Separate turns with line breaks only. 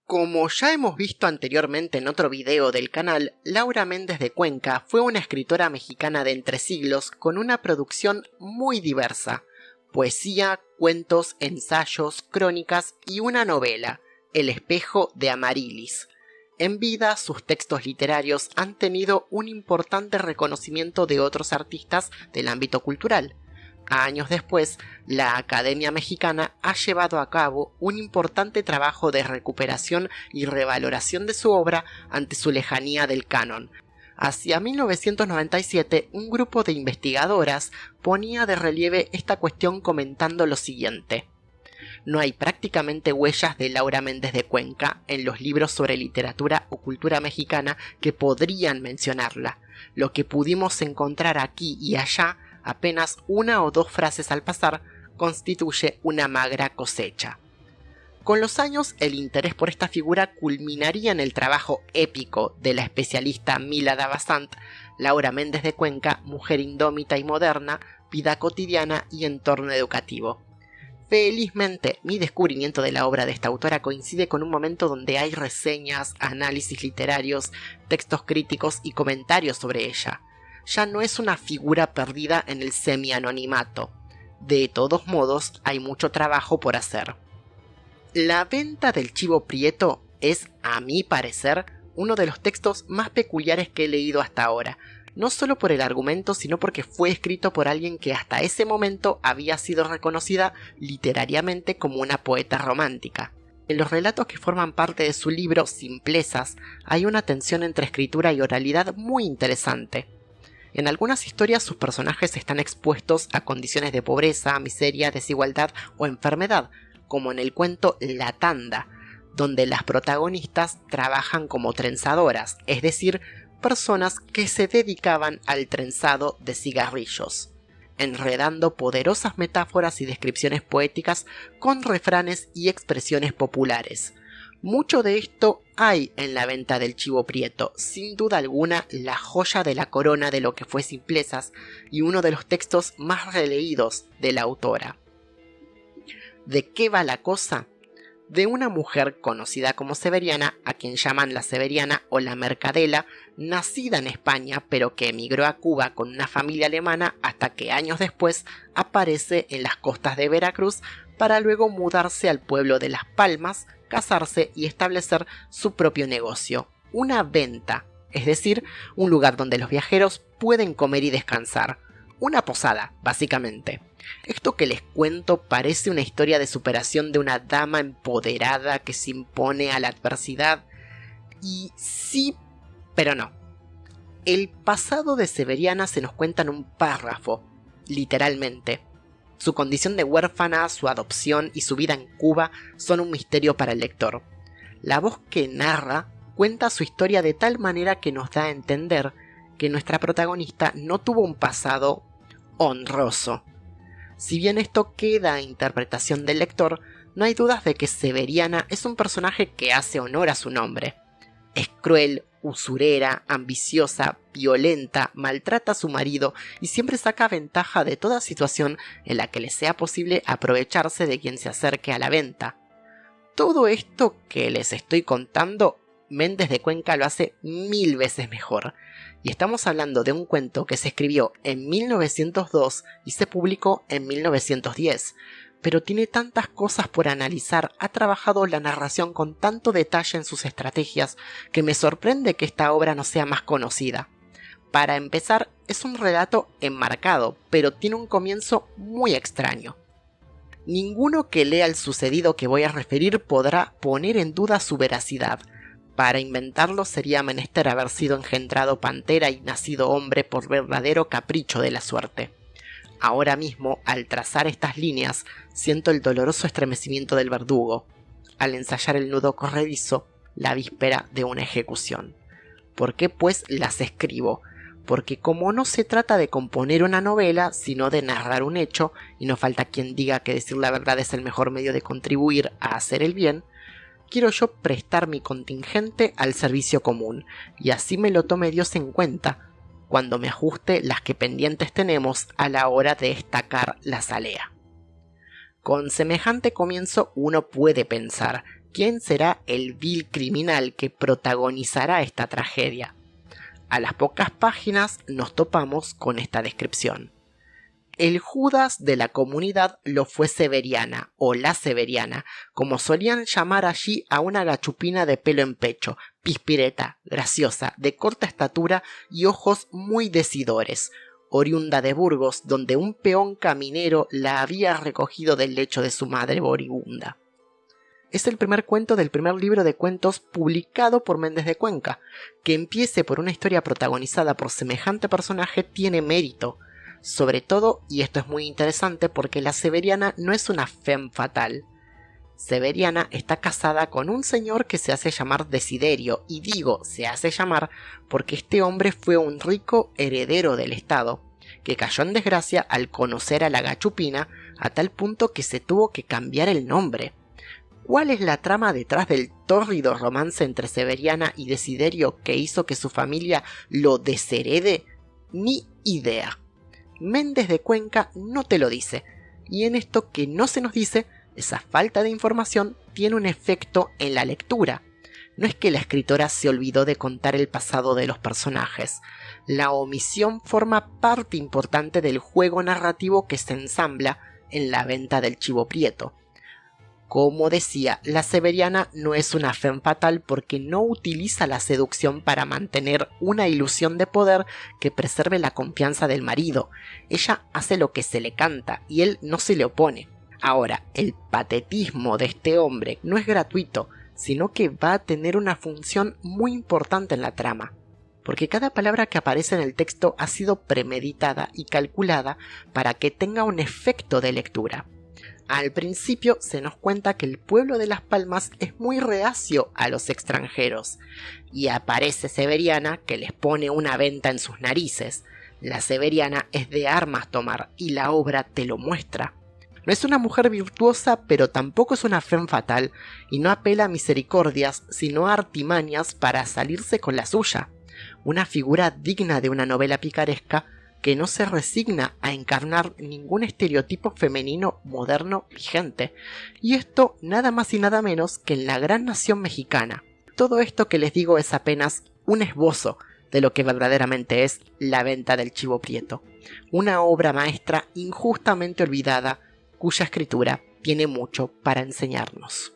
Como ya hemos visto anteriormente en otro video del canal, Laura Méndez de Cuenca fue una escritora mexicana de entre siglos con una producción muy diversa: poesía, cuentos, ensayos, crónicas y una novela, El espejo de Amaryllis. En vida, sus textos literarios han tenido un importante reconocimiento de otros artistas del ámbito cultural. Años después, la Academia Mexicana ha llevado a cabo un importante trabajo de recuperación y revaloración de su obra ante su lejanía del canon. Hacia 1997, un grupo de investigadoras ponía de relieve esta cuestión comentando lo siguiente: no hay prácticamente huellas de Laura Méndez de Cuenca en los libros sobre literatura o cultura mexicana que podrían mencionarla. Lo que pudimos encontrar aquí y allá, apenas una o dos frases al pasar, constituye una magra cosecha. Con los años, el interés por esta figura culminaría en el trabajo épico de la especialista Mila Davasant, Laura Méndez de Cuenca, mujer indómita y moderna, vida cotidiana y entorno educativo. Felizmente, mi descubrimiento de la obra de esta autora coincide con un momento donde hay reseñas, análisis literarios, textos críticos y comentarios sobre ella. Ya no es una figura perdida en el semi-anonimato. De todos modos, hay mucho trabajo por hacer. La venta del chivo prieto es, a mi parecer, uno de los textos más peculiares que he leído hasta ahora, no solo por el argumento, sino porque fue escrito por alguien que hasta ese momento había sido reconocida literariamente como una poeta romántica. En los relatos que forman parte de su libro Simplezas, hay una tensión entre escritura y oralidad muy interesante. En algunas historias sus personajes están expuestos a condiciones de pobreza, miseria, desigualdad o enfermedad, como en el cuento La Tanda, donde las protagonistas trabajan como trenzadoras, es decir, personas que se dedicaban al trenzado de cigarrillos, enredando poderosas metáforas y descripciones poéticas con refranes y expresiones populares. Mucho de esto hay en la venta del chivo prieto, sin duda alguna la joya de la corona de lo que fue Simplezas y uno de los textos más releídos de la autora. ¿De qué va la cosa? De una mujer conocida como Severiana, a quien llaman la Severiana o la Mercadela, nacida en España pero que emigró a Cuba con una familia alemana hasta que años después aparece en las costas de Veracruz para luego mudarse al pueblo de Las Palmas, casarse y establecer su propio negocio, una venta, es decir, un lugar donde los viajeros pueden comer y descansar, una posada, básicamente. Esto que les cuento parece una historia de superación de una dama empoderada que se impone a la adversidad, y sí, pero no. El pasado de Severiana se nos cuenta en un párrafo, literalmente. Su condición de huérfana, su adopción y su vida en Cuba son un misterio para el lector. La voz que narra cuenta su historia de tal manera que nos da a entender que nuestra protagonista no tuvo un pasado honroso. Si bien esto queda a interpretación del lector, no hay dudas de que Severiana es un personaje que hace honor a su nombre. Es cruel, usurera, ambiciosa, violenta, maltrata a su marido y siempre saca ventaja de toda situación en la que le sea posible aprovecharse de quien se acerque a la venta. Todo esto que les estoy contando, Méndez de Cuenca lo hace 1000 veces mejor. Y estamos hablando de un cuento que se escribió en 1902 y se publicó en 1910. Pero tiene tantas cosas por analizar, ha trabajado la narración con tanto detalle en sus estrategias, que me sorprende que esta obra no sea más conocida. Para empezar, es un relato enmarcado, pero tiene un comienzo muy extraño. Ninguno que lea el sucedido que voy a referir podrá poner en duda su veracidad. Para inventarlo sería menester haber sido engendrado pantera y nacido hombre por verdadero capricho de la suerte. Ahora mismo, al trazar estas líneas, siento el doloroso estremecimiento del verdugo, al ensayar el nudo corredizo, la víspera de una ejecución. ¿Por qué pues las escribo? Porque como no se trata de componer una novela, sino de narrar un hecho, y no falta quien diga que decir la verdad es el mejor medio de contribuir a hacer el bien, quiero yo prestar mi contingente al servicio común, y así me lo tome Dios en cuenta, cuando me ajuste las que pendientes tenemos a la hora de estacar la salea. Con semejante comienzo uno puede pensar ¿Quién será el vil criminal que protagonizará esta tragedia? A las pocas páginas nos topamos con esta descripción. El Judas de la comunidad lo fue Severiana, o la Severiana, como solían llamar allí a una gachupina de pelo en pecho, pispireta, graciosa, de corta estatura y ojos muy decidores, oriunda de Burgos, donde un peón caminero la había recogido del lecho de su madre moribunda. Es el primer cuento del primer libro de cuentos publicado por Méndez de Cuenca. Que empiece por una historia protagonizada por semejante personaje tiene mérito. Sobre todo, y esto es muy interesante, porque la Severiana no es una femme fatal. Severiana está casada con un señor que se hace llamar Desiderio, y digo se hace llamar porque este hombre fue un rico heredero del estado, que cayó en desgracia al conocer a la gachupina a tal punto que se tuvo que cambiar el nombre. ¿Cuál es la trama detrás del tórrido romance entre Severiana y Desiderio que hizo que su familia lo desherede? Ni idea. Méndez de Cuenca no te lo dice, y en esto que no se nos dice, esa falta de información tiene un efecto en la lectura. No es que la escritora se olvidó de contar el pasado de los personajes. La omisión forma parte importante del juego narrativo que se ensambla en La venta del chivo prieto. Como decía, la Severiana no es una femme fatal porque no utiliza la seducción para mantener una ilusión de poder que preserve la confianza del marido. Ella hace lo que se le canta y él no se le opone. Ahora, el patetismo de este hombre no es gratuito, sino que va a tener una función muy importante en la trama, porque cada palabra que aparece en el texto ha sido premeditada y calculada para que tenga un efecto de lectura. Al principio se nos cuenta que el pueblo de Las Palmas es muy reacio a los extranjeros, y aparece Severiana que les pone una venta en sus narices. La Severiana es de armas tomar y la obra te lo muestra. No es una mujer virtuosa, pero tampoco es una femme fatal, y no apela a misericordias, sino a artimañas para salirse con la suya. Una figura digna de una novela picaresca que no se resigna a encarnar ningún estereotipo femenino moderno vigente, y esto nada más y nada menos que en la gran nación mexicana. Todo esto que les digo es apenas un esbozo de lo que verdaderamente es La venta del chivo prieto, una obra maestra injustamente olvidada, cuya escritura tiene mucho para enseñarnos.